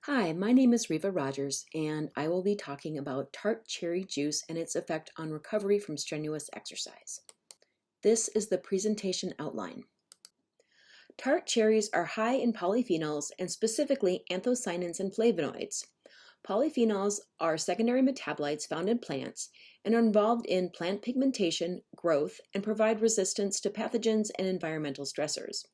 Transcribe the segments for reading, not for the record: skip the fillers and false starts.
Hi, my name is Riva Rogers, and I will be talking about tart cherry juice and its effect on recovery from strenuous exercise. This is the presentation outline. Tart cherries are high in polyphenols and specifically anthocyanins and flavonoids. Polyphenols are secondary metabolites found in plants and are involved in plant pigmentation, growth, and provide resistance to pathogens and environmental stressors.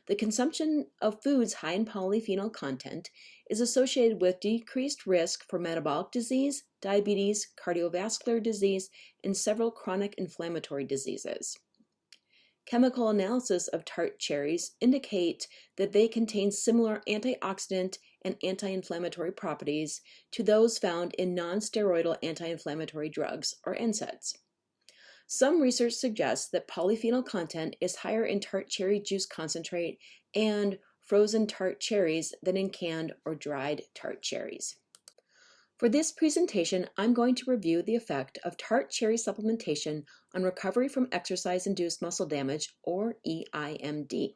The consumption of foods high in polyphenol content is associated with decreased risk for metabolic disease, diabetes, cardiovascular disease, and several chronic inflammatory diseases. Chemical analysis of tart cherries indicate that they contain similar antioxidant and anti-inflammatory properties to those found in non-steroidal anti-inflammatory drugs, or NSAIDs. Some research suggests that polyphenol content is higher in tart cherry juice concentrate and frozen tart cherries than in canned or dried tart cherries. For this presentation, I'm going to review the effect of tart cherry supplementation on recovery from exercise-induced muscle damage, or EIMD.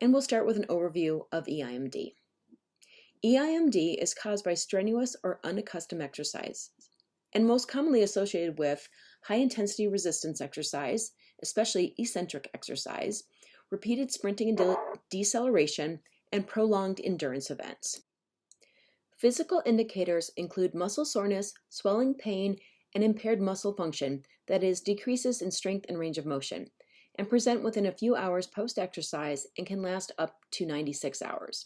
And we'll start with an overview of EIMD. EIMD is caused by strenuous or unaccustomed exercise, and most commonly associated with high-intensity resistance exercise, especially eccentric exercise, repeated sprinting and deceleration, and prolonged endurance events. Physical indicators include muscle soreness, swelling pain, and impaired muscle function, that is, decreases in strength and range of motion, and present within a few hours post-exercise and can last up to 96 hours.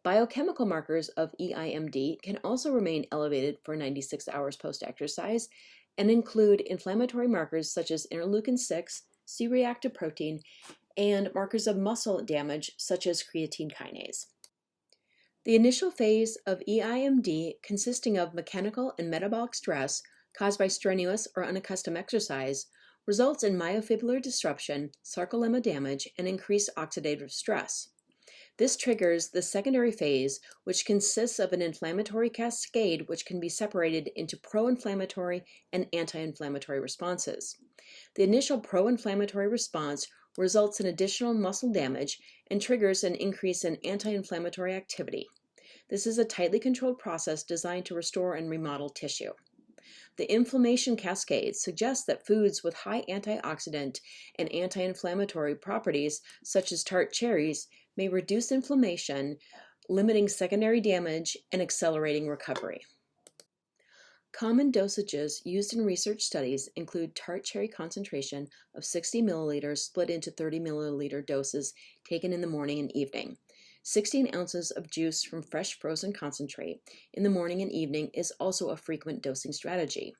Biochemical markers of EIMD can also remain elevated for 96 hours post-exercise and include inflammatory markers such as interleukin-6, C-reactive protein, and markers of muscle damage such as creatine kinase. The initial phase of EIMD, consisting of mechanical and metabolic stress caused by strenuous or unaccustomed exercise, results in myofibrillar disruption, sarcolemma damage, and increased oxidative stress. This triggers the secondary phase, which consists of an inflammatory cascade which can be separated into pro-inflammatory and anti-inflammatory responses. The initial pro-inflammatory response results in additional muscle damage and triggers an increase in anti-inflammatory activity. This is a tightly controlled process designed to restore and remodel tissue. The inflammation cascade suggests that foods with high antioxidant and anti-inflammatory properties, such as tart cherries, may reduce inflammation, limiting secondary damage and accelerating recovery. Common dosages used in research studies include tart cherry concentration of 60 milliliters split into 30 milliliter doses taken in the morning and evening. 16 ounces of juice from fresh frozen concentrate in the morning and evening is also a frequent dosing strategy.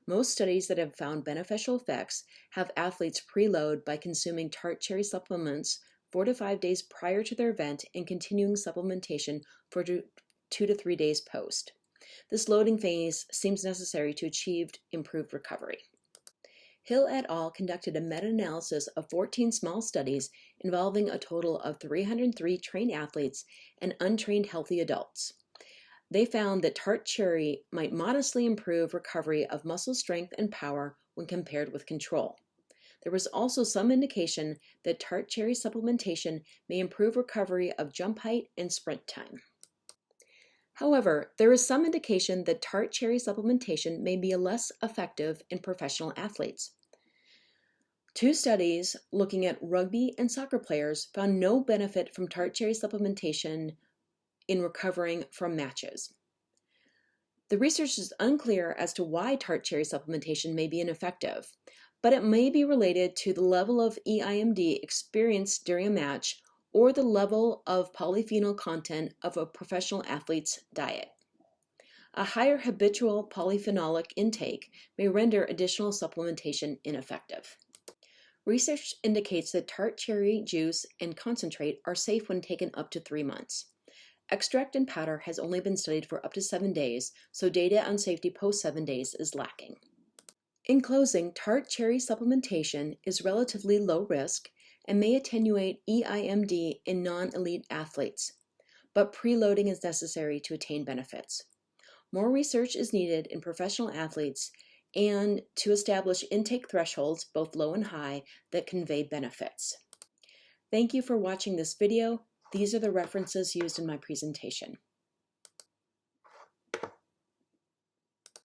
Most studies that have found beneficial effects have athletes preload by consuming tart cherry supplements 4 to 5 days prior to their event and continuing supplementation for 2 to 3 days post. This loading phase seems necessary to achieve improved recovery. Hill et al. Conducted a meta-analysis of 14 small studies involving a total of 303 trained athletes and untrained healthy adults. They found that tart cherry might modestly improve recovery of muscle strength and power when compared with control. There was also some indication that tart cherry supplementation may improve recovery of jump height and sprint time. However, there is some indication that tart cherry supplementation may be less effective in professional athletes. 2 studies looking at rugby and soccer players found no benefit from tart cherry supplementation in recovering from matches. The research is unclear as to why tart cherry supplementation may be ineffective, but it may be related to the level of EIMD experienced during a match or the level of polyphenol content of a professional athlete's diet. A higher habitual polyphenolic intake may render additional supplementation ineffective. Research indicates that tart cherry juice and concentrate are safe when taken up to 3 months. Extract and powder has only been studied for up to 7 days, so data on safety post 7 days is lacking. In closing, tart cherry supplementation is relatively low risk and may attenuate EIMD in non-elite athletes, but preloading is necessary to attain benefits. More research is needed in professional athletes and to establish intake thresholds, both low and high, that convey benefits. Thank you for watching this video. These are the references used in my presentation.